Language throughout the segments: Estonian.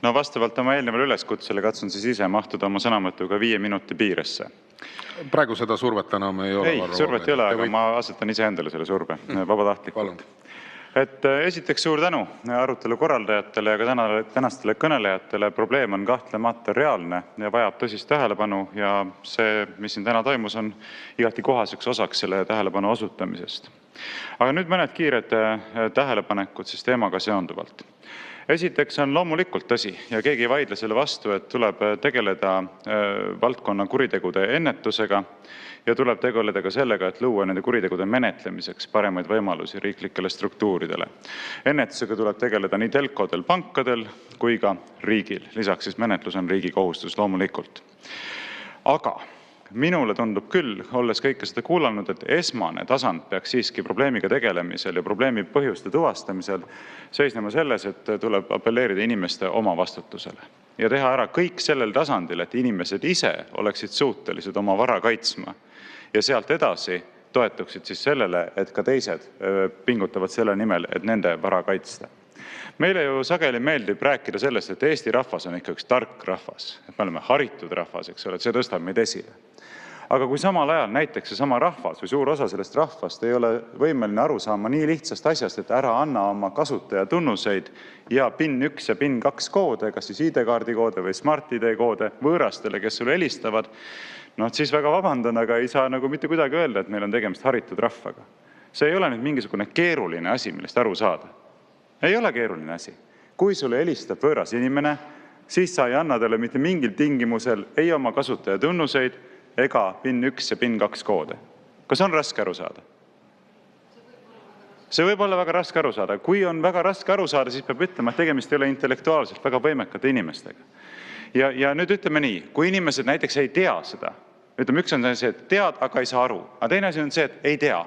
No vastavalt oma eelnevale üleskutsele katsun siis ise mahtuda oma sõnavõtuga 5 minuti piiresse. Praegu seda survet enam ei ole. Ei, survet ei ole, aga ma asetan iseendale selle surve vabatahtlikult. Esiteks suur tänu arutelu korraldajatele ja ka tänastele kõnelejatele. Probleem on kahtlemata reaalne ja vajab tõsist tähelepanu ja see, mis siin täna toimus, on igati kohaseks osaks selle tähelepanu osutamisest. Aga nüüd mõned kiired tähelepanekud siis teemaga seonduvalt. Esiteks on loomulikult tõsi ja keegi ei vaidle selle vastu, et tuleb tegeleda valdkonna kuritegude ennetusega ja tuleb tegeleda ka sellega, et luua nende kuritegude menetlemiseks paremaid võimalusi riiklikele struktuuridele. Ennetusega tuleb tegeleda nii telkodel, pankadel kui ka riigil. Lisaks siis menetlus on riigi kohustus loomulikult. Aga minule tundub küll, olles kõike seda kuulanud, et esmane tasand peaks siiski probleemiga tegelemisel ja probleemi põhjuste tuvastamisel seisnema selles, et tuleb apelleerida inimeste oma vastutusele ja teha ära kõik sellel tasandil, et inimesed ise oleksid suutelised oma vara kaitsma ja sealt edasi toetuksid siis sellele, et ka teised pingutavad selle nimel, et nende vara kaitsta. Meile ju sageli meeldib rääkida sellest, et Eesti rahvas on ikka üks tark rahvas, et me oleme haritud rahvas, eks ole, et see tõstab meid esile. Aga kui samal ajal näiteks seesama rahvas või suur osa sellest rahvast ei ole võimeline aru saama nii lihtsast asjast, et ära anna oma kasutaja tunnuseid ja PIN 1 ja PIN 2 koode, kas siis ID-kaardi koode või Smart-ID koode võõrastele, kes sulle helistavad, siis väga vabandan, aga ei saa nagu mitte kuidagi öelda, et meil on tegemist haritud rahvaga. See ei ole nüüd mingisugune keeruline asi, millest aru saada. Ei ole keeruline asi. Kui sulle helistab võõras inimene, siis sa ei anna talle mitte mingil tingimusel ei oma kasutaja tunnuseid ega PIN 1 ja PIN 2 koode. Kas on raske aru saada? See võib olla väga raske aru saada. Kui on väga raske aru saada, siis peab ütlema, et tegemist ei ole intellektuaalselt väga võimekate inimestega. Ja nüüd ütleme nii, kui inimesed näiteks ei tea seda, ütleme, üks on see, et tead, aga ei saa aru, aga teine asi on see, et ei tea,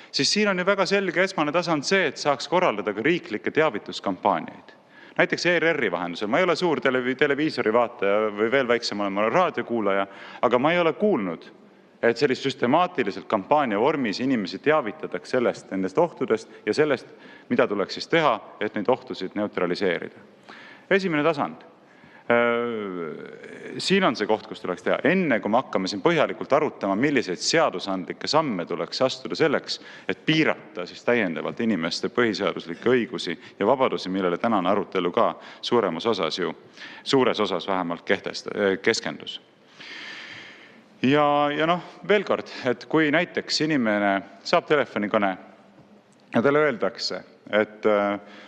siis siin on ju väga selge esmane tasand see, et saaks korraldada ka riiklikke teavituskampaaniaid. Näiteks ERR-i vahendusel. Ma ei ole suur televiisori vaataja või veel väiksem olen, ma olen raadiokuulaja, aga ma ei ole kuulnud, et sellist süstemaatiliselt kampaania vormis inimesi teavitatakse sellest, nendest ohtudest ja sellest, mida tuleks siis teha, et neid ohtusid neutraliseerida. Esimene tasand. Siin on see koht, kus tuleks teha. Enne kui me hakkame siin põhjalikult arutama, milliseid seadusandlikke samme tuleks astuda selleks, et piirata siis täiendavalt inimeste põhiseaduslikke õigusi ja vabadusi, millele tänane arutelu ka suures osas vähemalt keskendus. Ja veel kord, et kui näiteks inimene saab telefonikõne ja talle öeldakse, et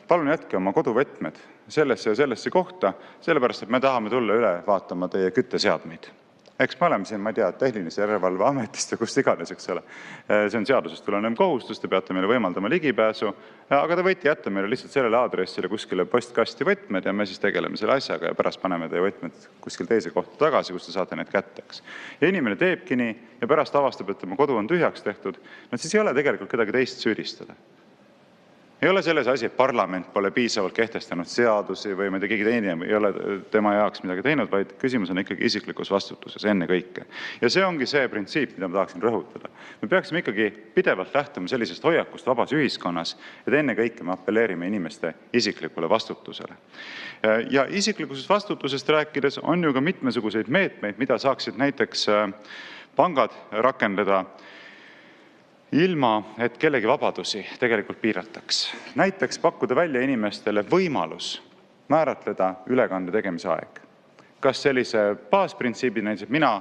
palun jätke oma koduvõtmed sellesse ja sellesse kohta, sellepärast, et me tahame tulla üle vaatama teie kütteseadmeid. Eks me oleme siin, ma ei tea, tehnilise järelevalve ametist ja kust iganes, eks ole. See on seadusest tulenev kohustus, te peate meile võimaldama ligipääsu, aga te võite jätta meile lihtsalt sellele aadressile kuskile postkasti võtmed ja me siis tegeleme selle asjaga ja pärast paneme teie võtmed kuskil teise kohta tagasi, kus te saate need kätteks. Ja inimene teebki nii ja pärast avastab, et tema kodu on tühjaks tehtud, siis ei ole tegelikult kedagi teist süüdistada. Ei ole selles asi, et parlament pole piisavalt kehtestanud seadusi või keegi teine ei ole tema jaoks midagi teinud, vaid küsimus on ikkagi isiklikus vastutuses enne kõike. Ja see ongi see printsiip, mida ma tahaksin rõhutada. Me peaksime ikkagi pidevalt lähtuma sellisest hoiakust vabas ühiskonnas, et enne kõike me apelleerime inimeste isiklikule vastutusele. Ja isiklikusest vastutusest rääkides on ju ka mitmesuguseid meetmeid, mida saaksid näiteks pangad rakendada ilma, et kellegi vabadusi tegelikult piirataks. Näiteks pakkuda välja inimestele võimalus määratleda ülekande tegemise aeg. Kas sellise baasprintsiibi näiteks, et mina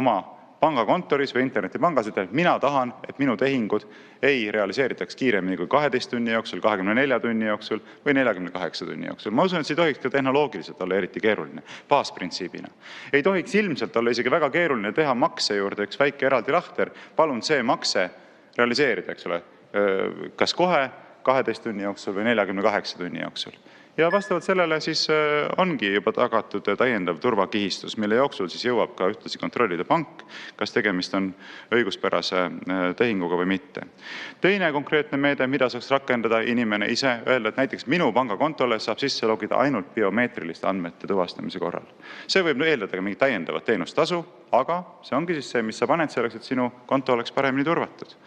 oma pangakontoris või internetipangas ütlen, et mina tahan, et minu tehingud ei realiseeritaks kiiremini kui 12 tunni jooksul, 24 tunni jooksul või 48 tunni jooksul. Ma usun, et see ei tohiks ka tehnoloogiliselt olla eriti keeruline, baasprintsiibina. Ei tohiks ilmselt olla isegi väga keeruline teha makse juurde üks väike eraldi lahter, palun see makse realiseerida, eks ole, kas kohe 12 tunni jooksul või 48 tunni jooksul. Ja vastavalt sellele siis ongi juba tagatud täiendav turvakihistus, mille jooksul siis jõuab ka ühtlasi kontrollida pank, kas tegemist on õiguspärase tehinguga või mitte. Teine konkreetne meede, mida saaks rakendada inimene ise, öelda, et näiteks minu pangakontole saab sisse logida ainult biomeetriliste andmete tuvastamise korral. See võib eeldada ka mingi täiendavat teenustasu, aga see ongi siis see, mis sa paned selleks, et sinu konto oleks paremini turvatud.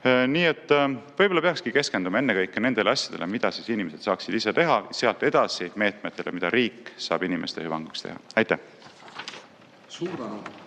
Nii et võib-olla peakski keskenduma ennekõike nendele asjadele, mida siis inimesed saaksid ise teha, sealt edasi meetmetele, mida riik saab inimeste hüvanguks teha. Aitäh! Suur tänu!